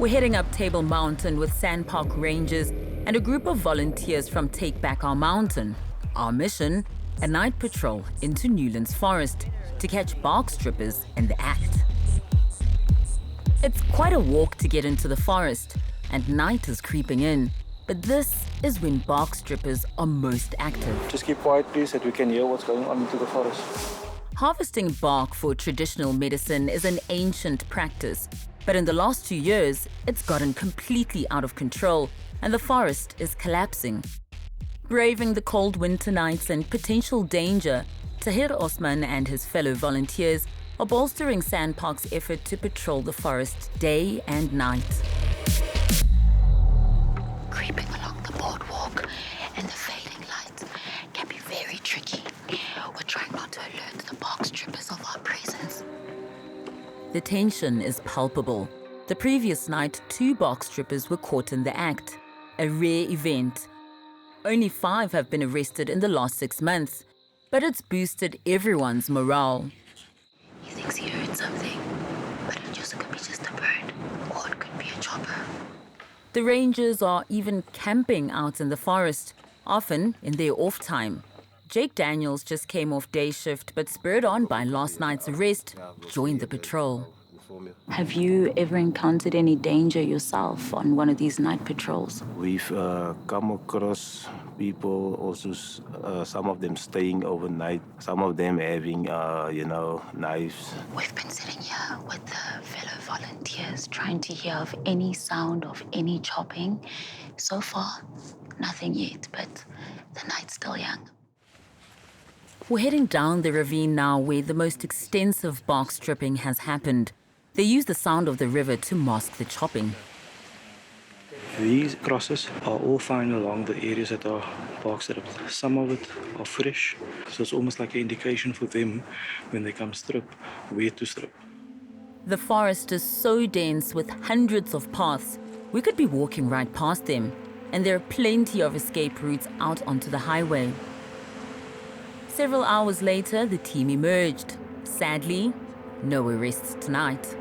We're heading up Table Mountain with SANParks rangers and a group of volunteers from Take Back Our Mountain. Our mission, a night patrol into Newlands forest to catch bark strippers in the act. It's quite a walk to get into the forest, and night is creeping in. But this is when bark strippers are most active. Just keep quiet, please, so that we can hear what's going on into the forest. Harvesting bark for traditional medicine is an ancient practice, but in the last 2 years, it's gotten completely out of control and the forest is collapsing. Braving the cold winter nights and potential danger, 𝗀𝗃𝗏𝗀𝗃 and his fellow volunteers are bolstering SANParks' effort to patrol the forest day and night. Creeping along the boardwalk and the fading lights can be very tricky. We're trying not to alert the bark strippers of our presence. The tension is palpable. The previous night, 2 bark strippers were caught in the act, a rare event. Only 5 have been arrested in the last 6 months, but it's boosted everyone's morale. He thinks he heard something, but it could be just a bird, or it could be a chopper. The rangers are even camping out in the forest, often in their off time. Jake Daniels just came off day shift, but spurred on by last night's arrest, joined the patrol. Have you ever encountered any danger yourself on one of these night patrols? We've come across people also, some of them staying overnight, some of them having, knives. We've been sitting here with the fellow volunteers trying to hear of any sound of any chopping. So far, nothing yet, but the night's still young. We're heading down the ravine now where the most extensive bark stripping has happened. They use the sound of the river to mask the chopping. These crosses are all found along the areas that are bark stripped. Some of it are fresh, so it's almost like an indication for them when they come strip, where to strip. The forest is so dense with hundreds of paths, we could be walking right past them, and there are plenty of escape routes out onto the highway. Several hours later, the team emerged. Sadly, no arrests tonight.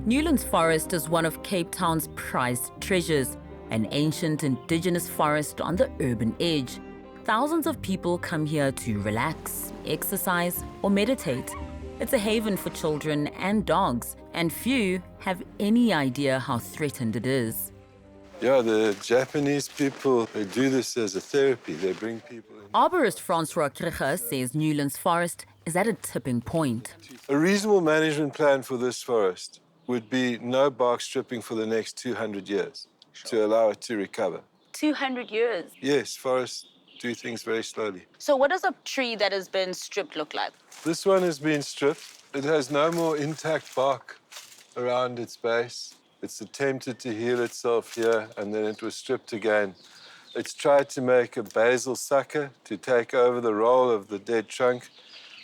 Newlands Forest is one of Cape Town's prized treasures, an ancient indigenous forest on the urban edge. Thousands of people come here to relax, exercise, or meditate. It's a haven for children and dogs, and few have any idea how threatened it is. Yeah, the Japanese people, they do this as a therapy. They bring people in. Arborist 𝗀𝗃𝗏𝗀𝗃 says Newlands Forest is at a tipping point. A reasonable management plan for this forest would be no bark stripping for the next 200 years to allow it to recover. 200 years? Yes, forests do things very slowly. So what does a tree that has been stripped look like? This one has been stripped. It has no more intact bark around its base. It's attempted to heal itself here, and then it was stripped again. It's tried to make a basal sucker to take over the role of the dead trunk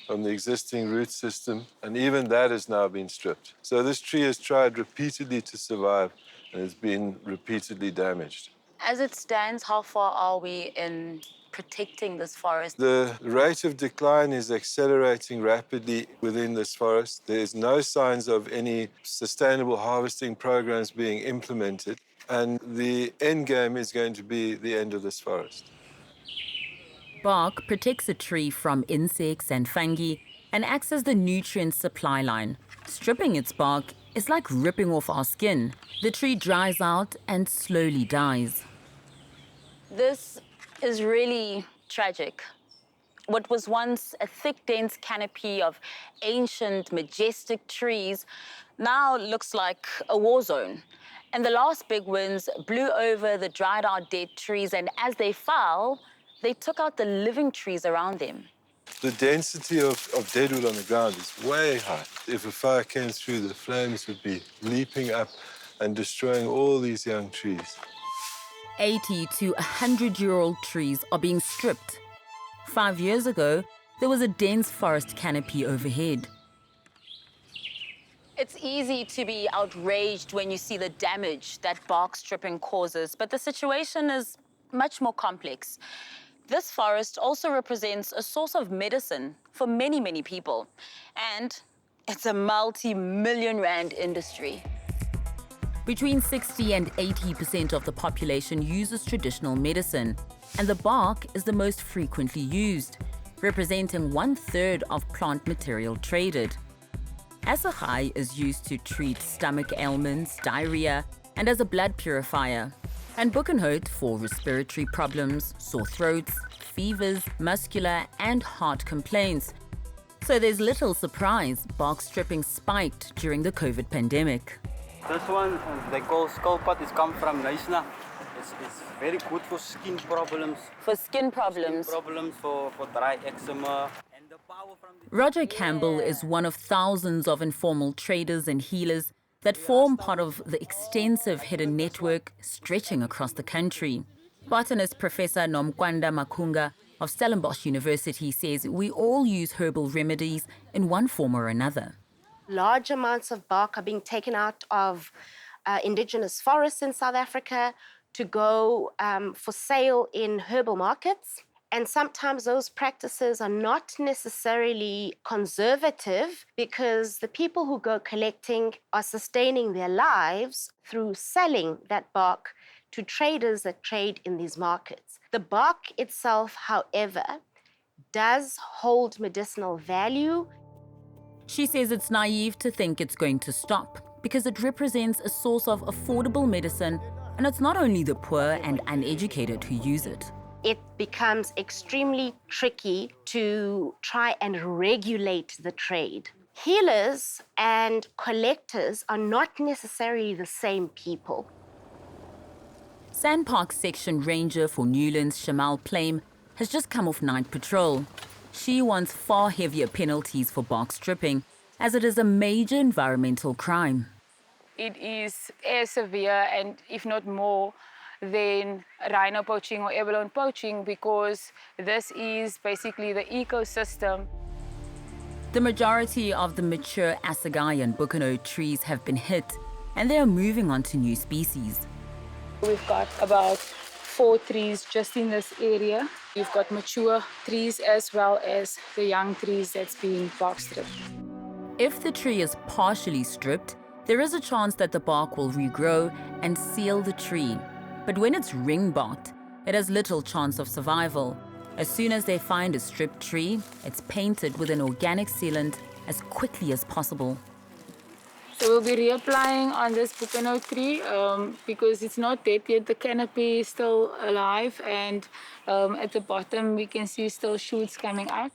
from the existing root system, and even that has now been stripped. So this tree has tried repeatedly to survive and has been repeatedly damaged. As it stands, how far are we in protecting this forest? The rate of decline is accelerating rapidly within this forest. There's no signs of any sustainable harvesting programs being implemented, and the end game is going to be the end of this forest. Bark protects a tree from insects and fungi and acts as the nutrient supply line. Stripping its bark is like ripping off our skin. The tree dries out and slowly dies. This is really tragic. What was once a thick, dense canopy of ancient, majestic trees now looks like a war zone. And the last big winds blew over the dried out dead trees, and as they fell, they took out the living trees around them. The density of deadwood on the ground is way high. If a fire came through, the flames would be leaping up and destroying all these young trees. 80 to 100-year-old trees are being stripped. 5 years ago, there was a dense forest canopy overhead. It's easy to be outraged when you see the damage that bark stripping causes, but the situation is much more complex. This forest also represents a source of medicine for many, many people, and it's a multi-million-rand industry. Between 60 and 80% of the population uses traditional medicine, and the bark is the most frequently used, representing 1/3 of plant material traded. 𝗂𝗃𝗃 is used to treat stomach ailments, diarrhea, and as a blood purifier, and 𝗶𝗀𝗃 for respiratory problems, sore throats, fevers, muscular, and heart complaints. So there's little surprise bark stripping spiked during the COVID pandemic. This one, they call 𝗀𝗁𝗃𝗃, it's come from Naisna. It's very good for skin problems. For skin problems? Skin problems, for dry eczema. And the power from the Roger Campbell is one of thousands of informal traders and healers that form part of the extensive hidden network stretching across the country. Botanist Professor 𝗂𝗵𝗶𝘀 of Stellenbosch University says we all use herbal remedies in one form or another. Large amounts of bark are being taken out of indigenous forests in South Africa to go for sale in herbal markets. And sometimes those practices are not necessarily conservative because the people who go collecting are sustaining their lives through selling that bark to traders that trade in these markets. The bark itself, however, does hold medicinal value. She says it's naive to think it's going to stop because it represents a source of affordable medicine, and it's not only the poor and uneducated who use it. It becomes extremely tricky to try and regulate the trade. Healers and collectors are not necessarily the same people. SANParks section ranger for Newlands, 𝗂𝗵𝗶𝘀, has just come off night patrol. She wants far heavier penalties for bark stripping, as it is a major environmental crime. It is as severe, and if not more, than rhino poaching or abalone poaching, because this is basically the ecosystem. The majority of the mature 𝗂𝗃𝗃 and 𝗶𝗀𝗃 trees have been hit, and they are moving on to new species. We've got about 4 trees just in this area. We've got mature trees as well as the young trees that's being bark stripped. If the tree is partially stripped, there is a chance that the bark will regrow and seal the tree. But when it's ring-barked, it has little chance of survival. As soon as they find a stripped tree, it's painted with an organic sealant as quickly as possible. So we'll be reapplying on this 𝗶𝗀𝗃 tree because it's not dead yet. The canopy is still alive, and at the bottom we can see still shoots coming out.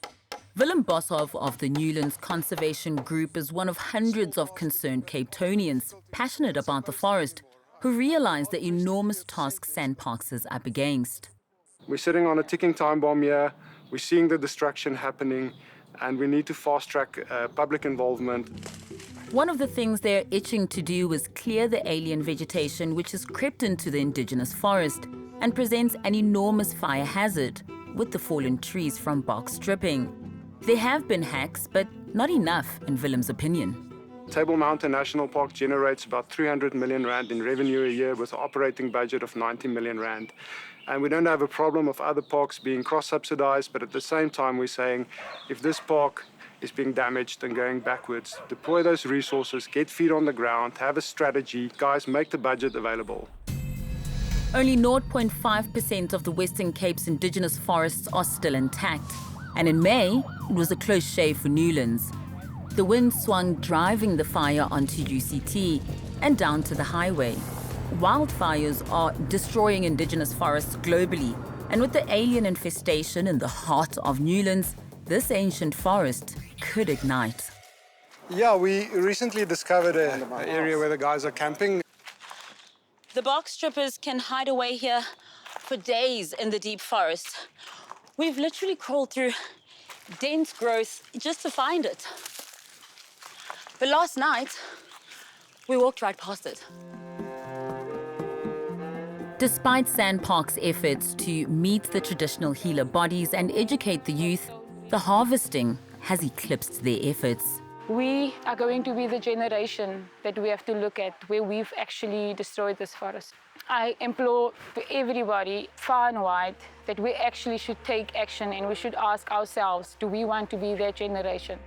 Willem Boshoff of the Newlands Conservation Group is one of hundreds of concerned Cape Townians passionate about the forest who realize the enormous task SANParks is up against. We're sitting on a ticking time bomb here. We're seeing the destruction happening, and we need to fast-track public involvement. One of the things they're itching to do is clear the alien vegetation which has crept into the indigenous forest and presents an enormous fire hazard with the fallen trees from bark stripping. There have been hacks, but not enough in Willem's opinion. Table Mountain National Park generates about 300 million rand in revenue a year with an operating budget of 90 million rand. And we don't have a problem of other parks being cross-subsidized, but at the same time we're saying if this park is being damaged and going backwards, deploy those resources, get feet on the ground, have a strategy, guys, make the budget available. Only 0.5% of the Western Cape's indigenous forests are still intact. And in May, it was a close shave for Newlands. The wind swung, driving the fire onto UCT and down to the highway. Wildfires are destroying indigenous forests globally, and with the alien infestation in the heart of Newlands, this ancient forest could ignite. Yeah, we recently discovered an area where the guys are camping. The bark strippers can hide away here for days in the deep forest. We've literally crawled through dense growth just to find it. But last night, we walked right past it. Despite SANParks' efforts to meet the traditional healer bodies and educate the youth, the harvesting has eclipsed their efforts. We are going to be the generation that we have to look at where we've actually destroyed this forest. I implore to everybody, far and wide, that we actually should take action and we should ask ourselves, do we want to be that generation?